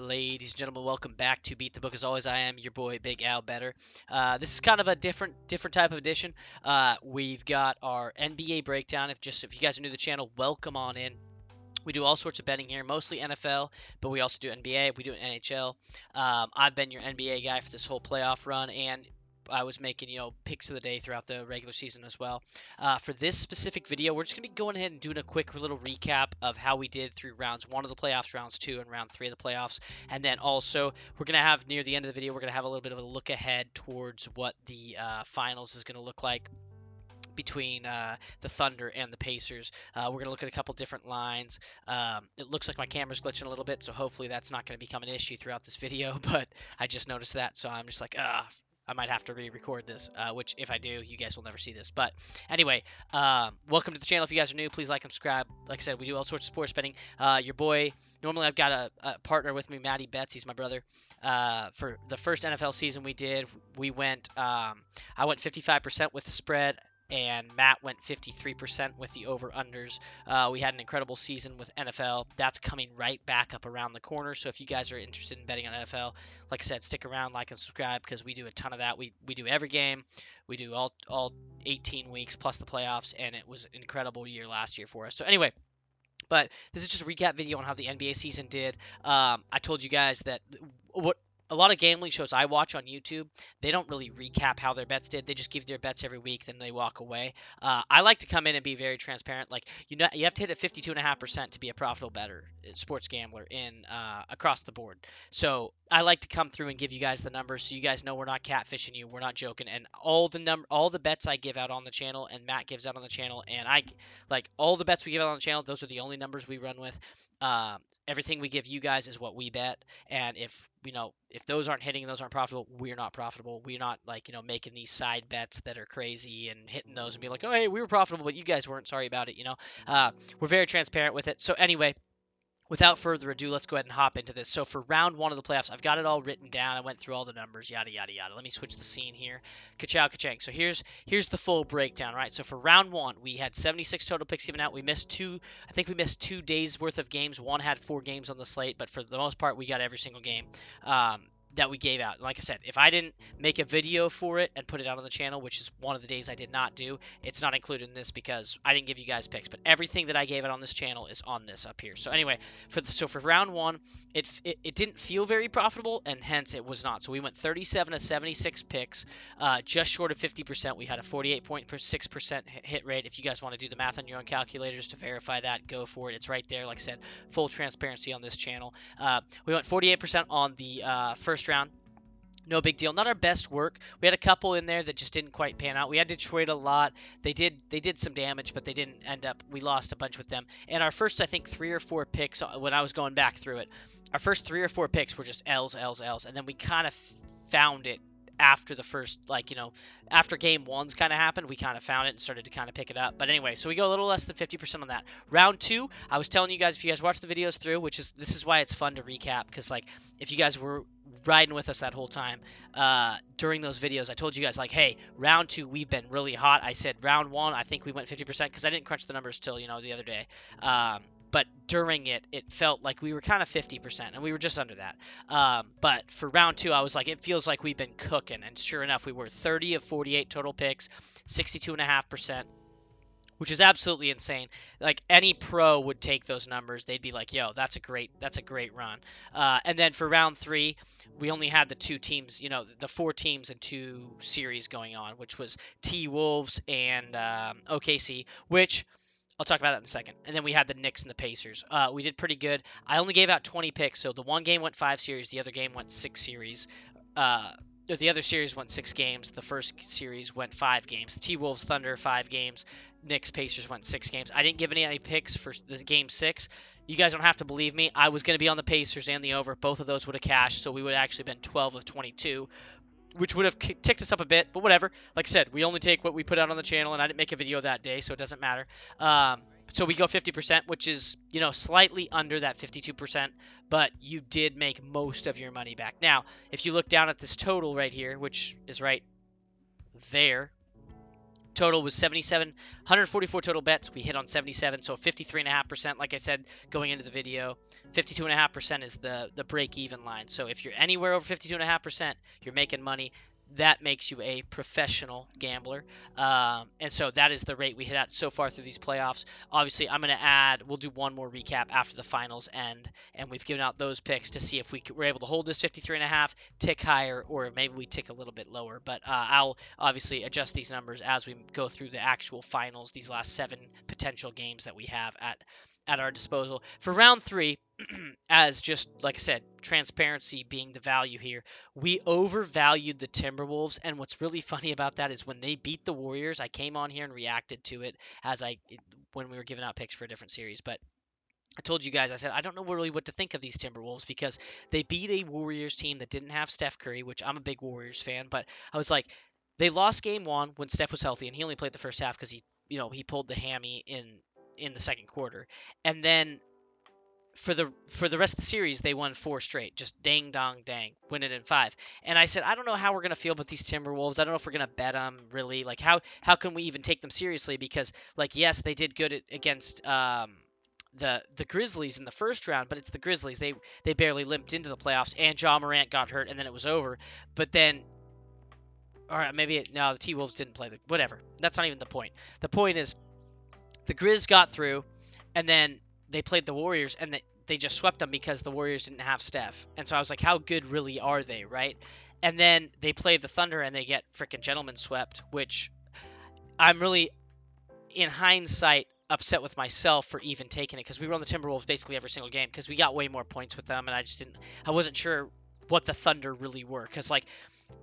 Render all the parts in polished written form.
Ladies and gentlemen, welcome back to Beat the Book. As always, I am your boy, Big Al Better. This is kind of a different type of edition. We've got our NBA breakdown. If you guys are new to the channel, welcome on in. We do all sorts of betting here, mostly NFL, but we also do NBA. We do NHL. I've been your NBA guy for this whole playoff run, and I was making, picks of the day throughout the regular season as well. For this specific video, we're just going to be going ahead and doing a quick little recap of how we did through rounds 1 of the playoffs, rounds 2, and round 3 of the playoffs. And then also, we're going to have, near the end of the video, we're going to have a little bit of a look ahead towards what the finals is going to look like between the Thunder and the Pacers. We're going to look at a couple different lines. It looks like my camera's glitching a little bit, so hopefully that's not going to become an issue throughout this video, but I just noticed that, so I'm just like, I might have to re-record this, which if I do, you guys will never see this. But anyway, welcome to the channel. If you guys are new, please like and subscribe. Like I said, we do all sorts of sports betting. Your boy, normally I've got a partner with me, Matty Betts. He's my brother. For the first NFL season we did, I went 55% with the spread, and Matt went 53% with the over-unders. We had an incredible season with NFL. That's coming right back up around the corner. So if you guys are interested in betting on NFL, like I said, stick around, like and subscribe, because we do a ton of that. We do every game. We do all 18 weeks plus the playoffs, and it was an incredible year last year for us. So anyway, but this is just a recap video on how the NBA season did. I told you guys that a lot of gambling shows I watch on YouTube, they don't really recap how their bets did. They just give their bets every week, then they walk away. I like to come in and be very transparent. Like, you have to hit at 52.5% to be a profitable bettor, sports gambler in across the board. So I like to come through and give you guys the numbers so you guys know we're not catfishing you, we're not joking. And all the bets I give out on the channel and Matt gives out on the channel, and all the bets we give out on the channel, those are the only numbers we run with. Everything we give you guys is what we bet, and if those aren't hitting and those aren't profitable, we're not profitable. We're not making these side bets that are crazy and hitting those and be like, oh hey, we were profitable but you guys weren't, sorry about it. We're very transparent with it. So anyway, without further ado, let's go ahead and hop into this. So for round 1 of the playoffs, I've got it all written down. I went through all the numbers, yada, yada, yada. Let me switch the scene here. Ka-chow, ka-chang. So here's the full breakdown, right? So for round 1, we had 76 total picks given out. I think we missed 2 days worth of games. One had 4 games on the slate, but for the most part, we got every single game that we gave out. Like I said, if I didn't make a video for it and put it out on the channel, which is one of the days I did not do, it's not included in this because I didn't give you guys picks. But everything that I gave out on this channel is on this up here. So anyway, for round 1, it didn't feel very profitable, and hence it was not. So we went 37 to 76 picks, just short of 50%. We had a 48.6% hit rate. If you guys want to do the math on your own calculators to verify that, go for it. It's right there. Like I said, full transparency on this channel. We went 48% on the first round. No big deal. Not our best work. We had a couple in there that just didn't quite pan out. We had Detroit a lot. They did some damage, but they didn't end up. We lost a bunch with them. And our first, I think, 3 or 4 picks, when I was going back through it, our first 3 or 4 picks were just L's, L's, L's. And then we kind of found it after the first, after game 1's kind of happened, we kind of found it and started to kind of pick it up. But anyway, so we go a little less than 50% on that. Round 2, I was telling you guys, if you guys watch the videos through, this is why it's fun to recap, because if you guys were riding with us that whole time during those videos, I told you guys, hey, round 2 we've been really hot. I said round 1 I think we went 50% because I didn't crunch the numbers till the other day, but during it felt like we were kind of 50%, and we were just under that. But for round 2, I was like, it feels like we've been cooking, and sure enough, we were 30 of 48 total picks, 62.5%. Which is absolutely insane. Any pro would take those numbers. They'd be like, "Yo, that's a great run." And then for round 3, we only had the 2 teams, the 4 teams and 2 series going on, which was T-Wolves and OKC, which I'll talk about that in a second. And then we had the Knicks and the Pacers. We did pretty good. I only gave out 20 picks, so the one game went 5 series, the other game went 6 series. The other series went 6 games. The first series went 5 games. The T-Wolves Thunder 5 games. Knicks Pacers went 6 games. I didn't give any picks for the game 6. You guys don't have to believe me. I was going to be on the Pacers and the over. Both of those would have cashed, so we would have actually been 12 of 22, which would have ticked us up a bit, but whatever. Like I said, we only take what we put out on the channel, and I didn't make a video that day, so it doesn't matter. So we go 50%, which is, slightly under that 52%, but you did make most of your money back. Now, if you look down at this total right here, which is right there, Total was 77, 144 total bets. We hit on 77, so 53.5%. Like I said, going into the video, 52.5% is the break-even line. So if you're anywhere over 52.5%, you're making money. That makes you a professional gambler. And so that is the rate we hit at so far through these playoffs. Obviously, I'm going to add, we'll do one more recap after the finals end, and we've given out those picks to see if we're able to hold this 53.5, tick higher, or maybe we tick a little bit lower. But I'll obviously adjust these numbers as we go through the actual finals, these last 7 potential games that we have at our disposal. For round 3, as just like I said, transparency being the value here, we overvalued the Timberwolves, and what's really funny about that is when they beat the Warriors, I came on here and reacted to it when we were giving out picks for a different series, but I told you guys, I said, I don't know really what to think of these Timberwolves because they beat a Warriors team that didn't have Steph Curry, which I'm a big Warriors fan, but I was like, they lost game 1 when Steph was healthy, and he only played the first half because he pulled the hammy in the second quarter, and then for the rest of the series, they won 4 straight. Just dang dong dang, win it in 5. And I said, I don't know how we're gonna feel about these Timberwolves. I don't know if we're gonna bet them really. Like how can we even take them seriously? Because like yes, they did good against the Grizzlies in the first round, but it's the Grizzlies. They barely limped into the playoffs, and Ja Morant got hurt, and then it was over. But then, all right, no, the T Wolves didn't play whatever. That's not even the point. The point is the Grizz got through, and then they played the Warriors, and they just swept them because the Warriors didn't have Steph. And so I was like, how good really are they, right? And then they play the Thunder, and they get freaking gentlemen swept, which I'm really, in hindsight, upset with myself for even taking it because we were on the Timberwolves basically every single game because we got way more points with them, and I wasn't sure what the Thunder really were because like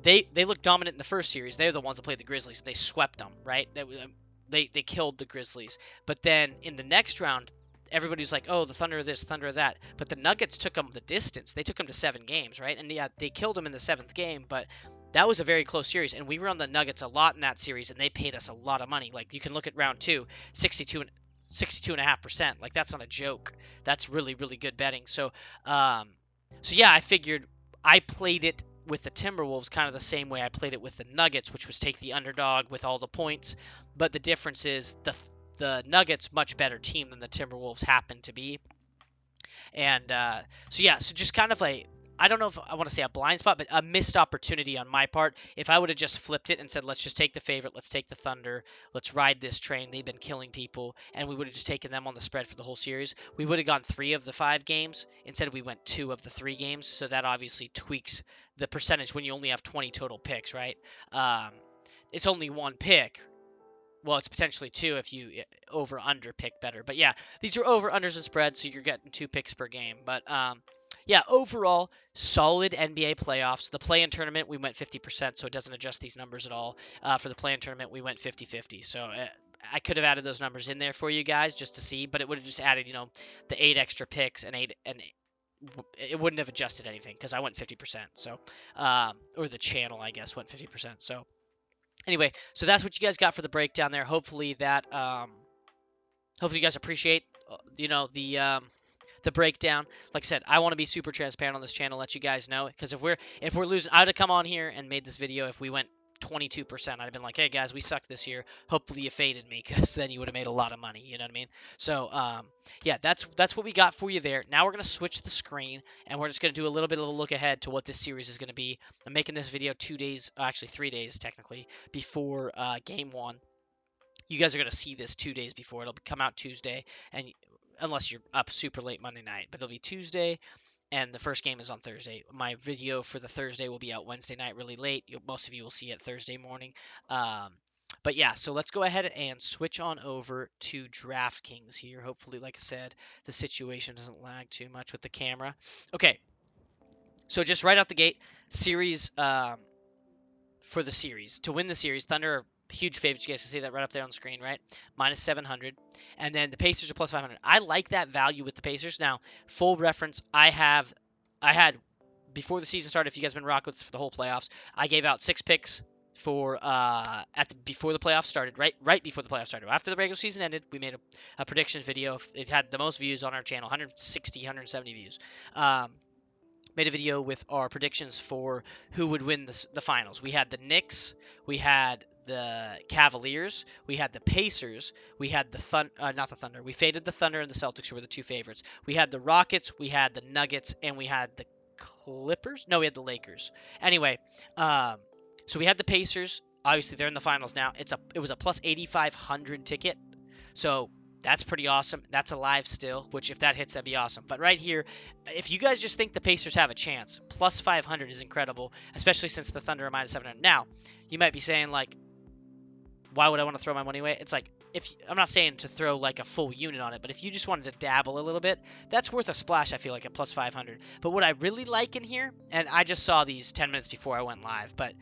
they looked dominant in the first series. They're the ones that played the Grizzlies. They swept them, right? They killed the Grizzlies. But then in the next round, everybody was like, oh, the Thunder this, Thunder that. But the Nuggets took them the distance. They took them to 7 games, right? And yeah, they killed them in the 7th game, but that was a very close series. And we were on the Nuggets a lot in that series, and they paid us a lot of money. Like, you can look at round 2, 62.5%. Like, that's not a joke. That's really, really good betting. So yeah, I figured I played it with the Timberwolves kind of the same way I played it with the Nuggets, which was take the underdog with all the points. But the difference is the Nuggets much better team than the Timberwolves happen to be. And so just kind of I don't know if I want to say a blind spot, but a missed opportunity on my part. If I would have just flipped it and said, let's just take the favorite, let's take the Thunder, let's ride this train. They've been killing people, and we would have just taken them on the spread for the whole series. We would have gone 3 of the 5 games. Instead, we went 2 of the 3 games. So that obviously tweaks the percentage when you only have 20 total picks, right? It's only 1 pick. Well, it's potentially 2 if you over-under pick better. But yeah, these are over-unders and spreads, so you're getting 2 picks per game. But yeah, overall, solid NBA playoffs. The play-in tournament, we went 50%, so it doesn't adjust these numbers at all. For the play-in tournament, we went 50-50. So I could have added those numbers in there for you guys just to see, but it would have just added, the 8 extra picks and it wouldn't have adjusted anything because I went 50%. So, or the channel, I guess, went 50%. So anyway, so that's what you guys got for the breakdown there. Hopefully you guys appreciate, the breakdown. Like I said, I want to be super transparent on this channel, let you guys know, because if we're losing, I'd have come on here and made this video if we went 22%. I'd have been like, hey guys, we suck this year. Hopefully you faded me, because then you would have made a lot of money. You know what I mean? So yeah, that's what we got for you there. Now we're gonna switch the screen, and we're just gonna do a little bit of a look ahead to what this series is gonna be. I'm making this video 2 days, actually 3 days technically, before game 1. You guys are going to see this 2 days before. It'll come out Tuesday, and unless you're up super late Monday night. But it'll be Tuesday, and the first game is on Thursday. My video for the Thursday will be out Wednesday night really late. Most of you will see it Thursday morning. But yeah, so let's go ahead and switch on over to DraftKings here. Hopefully, like I said, the situation doesn't lag too much with the camera. Okay, so just right off the gate, series for the series. To win the series, Thunder are huge favorites. You guys can see that right up there on the screen, right? Minus 700. And then the Pacers are plus 500. I like that value with the Pacers. Now, full reference, I had, before the season started, if you guys have been rocking with for the whole playoffs, I gave out 6 picks for before the playoffs started, right before the playoffs started. After the regular season ended, we made a predictions video. It had the most views on our channel, 160, 170 views. made a video with our predictions for who would win the finals. We had the Knicks, we had the Cavaliers, we had the Pacers, we had the not the Thunder. We faded the Thunder and the Celtics, who were the two favorites. We had the Rockets, we had the Nuggets, and we had the Clippers. No, we had the Lakers. Anyway, so we had the Pacers. Obviously, they're in the finals now. It was a plus 8,500 ticket, so that's pretty awesome. That's alive still, which if that hits, that'd be awesome. But right here, if you guys just think the Pacers have a chance, plus 500 is incredible, especially since the Thunder are minus 700. Now, you might be saying, like, why would I want to throw my money away? It's like, I'm not saying to throw like a full unit on it, but if you just wanted to dabble a little bit, that's worth a splash, I feel like, at plus 500. But what I really like in here, and I just saw these 10 minutes before I went live, but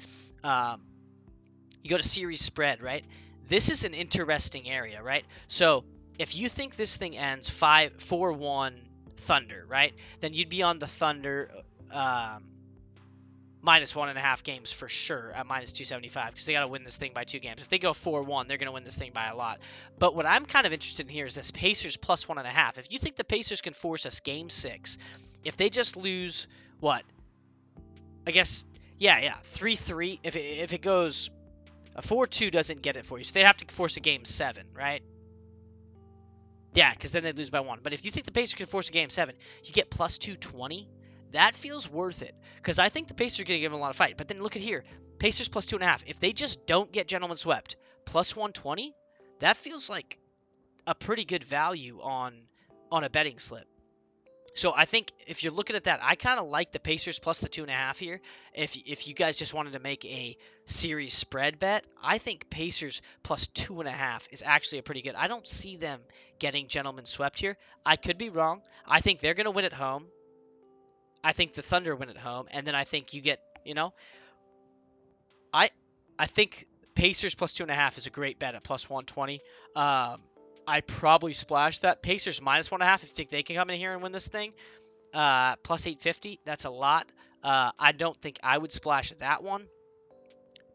you go to series spread, right? This is an interesting area, right? So if you think this thing ends 4-1 Thunder, right? Then you'd be on the Thunder minus 1.5 games for sure at minus 275 because they got to win this thing by 2 games. If they go 4-1, they're going to win this thing by a lot. But what I'm kind of interested in here is this Pacers plus 1.5. If you think the Pacers can force us game 6, if they just lose, what? I guess, yeah, 3-3. If it goes, a 4-2 doesn't get it for you. So they'd have to force a game 7, right? Yeah, because then they'd lose by 1. But if you think the Pacers can force a game 7, you get plus 220. That feels worth it because I think the Pacers are going to give them a lot of fight. But then look at here. Pacers plus 2.5. If they just don't get gentlemen swept, plus 120, that feels like a pretty good value on a betting slip. So I think if you're looking at that, I kind of like the Pacers plus the 2.5 here. If you guys just wanted to make a series spread bet, I think Pacers plus 2.5 is actually a pretty good. I don't see them getting gentlemen swept here. I could be wrong. I think they're going to win at home. I think the Thunder win at home, and then I think you get, I think Pacers plus 2.5 is a great bet at plus 120. I probably splash that. Pacers minus 1.5 if you think they can come in here and win this thing. Plus 850, that's a lot. I don't think I would splash that one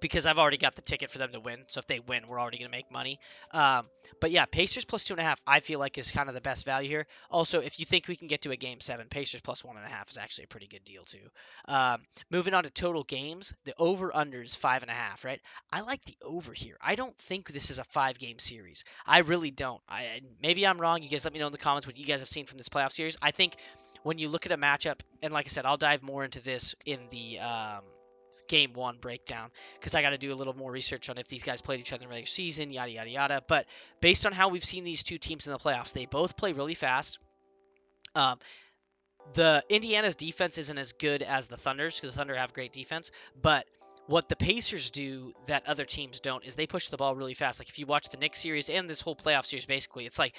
because I've already got the ticket for them to win. So if they win, we're already going to make money. But yeah, Pacers plus 2.5, I feel like is kind of the best value here. Also, if you think we can get to a game 7, Pacers plus 1.5 is actually a pretty good deal too. Moving on to total games, the over-under is 5.5, right? I like the over here. I don't think this is a 5-game series. I really don't. Maybe I'm wrong. You guys let me know in the comments what you guys have seen from this playoff series. I think when you look at a matchup, and like I said, I'll dive more into this in the Game 1 breakdown because I got to do a little more research on if these guys played each other in the regular season, yada, yada, yada. But based on how we've seen these two teams in the playoffs, they both play really fast. The Indiana's defense isn't as good as the Thunder's because the Thunder have great defense. But what the Pacers do that other teams don't is they push the ball really fast. Like if you watch the Knicks series and this whole playoff series, basically, it's like,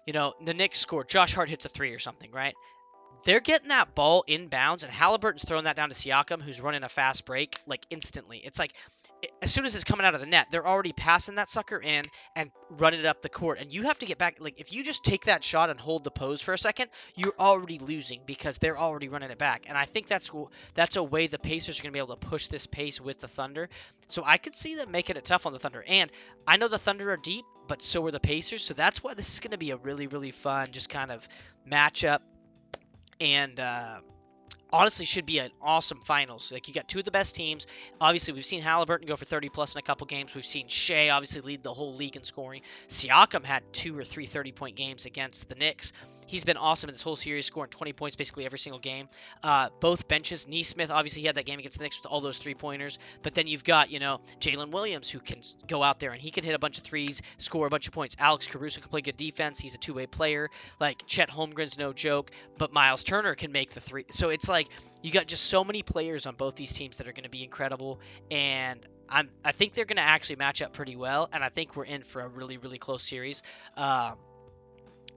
the Knicks score, Josh Hart hits a 3 or something, right? They're getting that ball inbounds, and Halliburton's throwing that down to Siakam, who's running a fast break, like, instantly. It's like, as soon as it's coming out of the net, they're already passing that sucker in and running it up the court. And you have to get back. Like, if you just take that shot and hold the pose for a second, you're already losing because they're already running it back. And I think that's a way the Pacers are going to be able to push this pace with the Thunder. So I could see them making it tough on the Thunder. And I know the Thunder are deep, but so are the Pacers. So that's why this is going to be a really, really fun just kind of matchup. And honestly should be an awesome finals. Like, you got two of the best teams. Obviously, we've seen Halliburton go for 30 plus in a couple games. We've seen Shea obviously lead the whole league in scoring. Siakam had 2 or 3 30-point games against the Knicks. He's been awesome in this whole series, scoring 20 points basically every single game. Both benches. Nesmith, obviously, he had that game against the Knicks with all those 3-pointers. But then you've got, Jalen Williams, who can go out there and he can hit a bunch of threes, score a bunch of points. Alex Caruso can play good defense. He's a two-way player. Like, Chet Holmgren's no joke. But Miles Turner can make the three. So it's like, you got just so many players on both these teams that are going to be incredible, and I think they're going to actually match up pretty well, and I think we're in for a really, really close series. But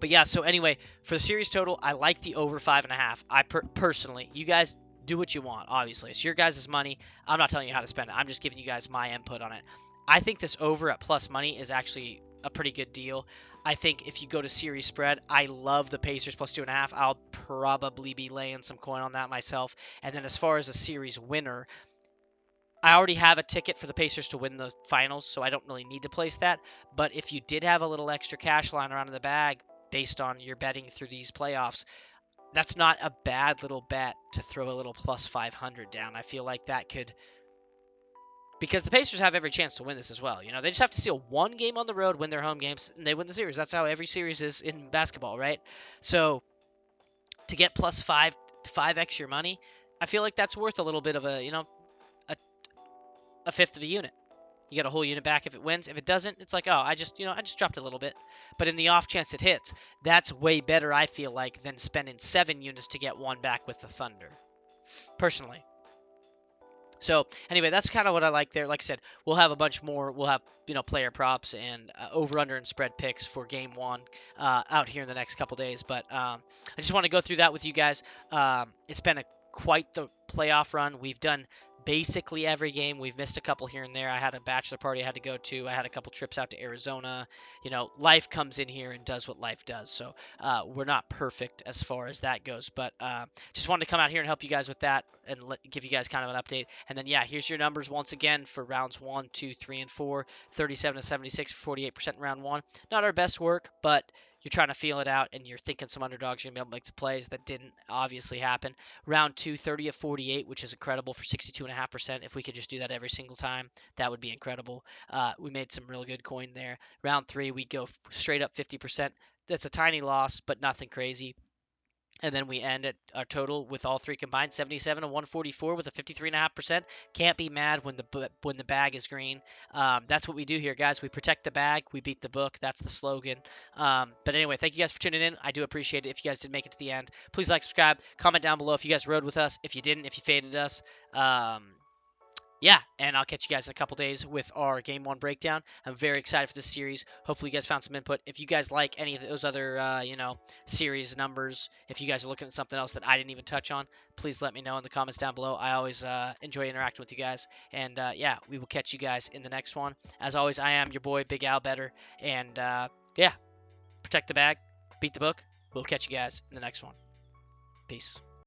yeah, so anyway, for the series total, I like the over 5.5. I personally, you guys do what you want, obviously. It's your guys' money. I'm not telling you how to spend it. I'm just giving you guys my input on it. I think this over at plus money is actually a pretty good deal. I think if you go to series spread, I love the Pacers plus 2.5. I'll probably be laying some coin on that myself. And then as far as a series winner, I already have a ticket for the Pacers to win the finals, so I don't really need to place that. But if you did have a little extra cash lying around in the bag based on your betting through these playoffs, that's not a bad little bet to throw a little plus 500 down. I feel like that could, because the Pacers have every chance to win this as well. You know, they just have to steal one game on the road, win their home games, and they win the series. That's how every series is in basketball, right? So to get plus 5x your money, I feel like that's worth a little bit of a, a fifth of a unit. You get a whole unit back if it wins. If it doesn't, it's like, oh, I just dropped a little bit. But in the off chance it hits, that's way better, I feel like, than spending 7 units to get one back with the Thunder, personally. So anyway, that's kind of what I like there. Like I said, we'll have a bunch more. We'll have player props and over under and spread picks for game one out here in the next couple days. But I just want to go through that with you guys. It's been quite the playoff run. We've done basically every game. We've missed a couple here and there. I had a bachelor party I had to go to. I had a couple trips out to Arizona. Life comes in here and does what life does. So we're not perfect as far as that goes. But just wanted to come out here and help you guys with that and give you guys kind of an update. And then, yeah, here's your numbers once again for rounds 1, 2, 3, and 4. 37 to 76 for 48% in round 1. Not our best work, but you're trying to feel it out, and you're thinking some underdogs are going to be able to make the plays. That didn't obviously happen. Round 2, 30 of 48, which is incredible for 62.5%. If we could just do that every single time, that would be incredible. We made some real good coin there. Round 3, we go straight up 50%. That's a tiny loss, but nothing crazy. And then we end at our total with all three combined, 77 to 144 with a 53.5%. Can't be mad when the bag is green. That's what we do here, guys. We protect the bag. We beat the book. That's the slogan. But anyway, thank you guys for tuning in. I do appreciate it. If you guys did make it to the end, please like, subscribe, comment down below if you guys rode with us. If you didn't, if you faded us. Yeah, and I'll catch you guys in a couple days with our Game 1 breakdown. I'm very excited for this series. Hopefully you guys found some input. If you guys like any of those other, series numbers, if you guys are looking at something else that I didn't even touch on, please let me know in the comments down below. I always enjoy interacting with you guys. And, yeah, we will catch you guys in the next one. As always, I am your boy, Big Al Better. And, yeah, protect the bag, beat the book. We'll catch you guys in the next one. Peace.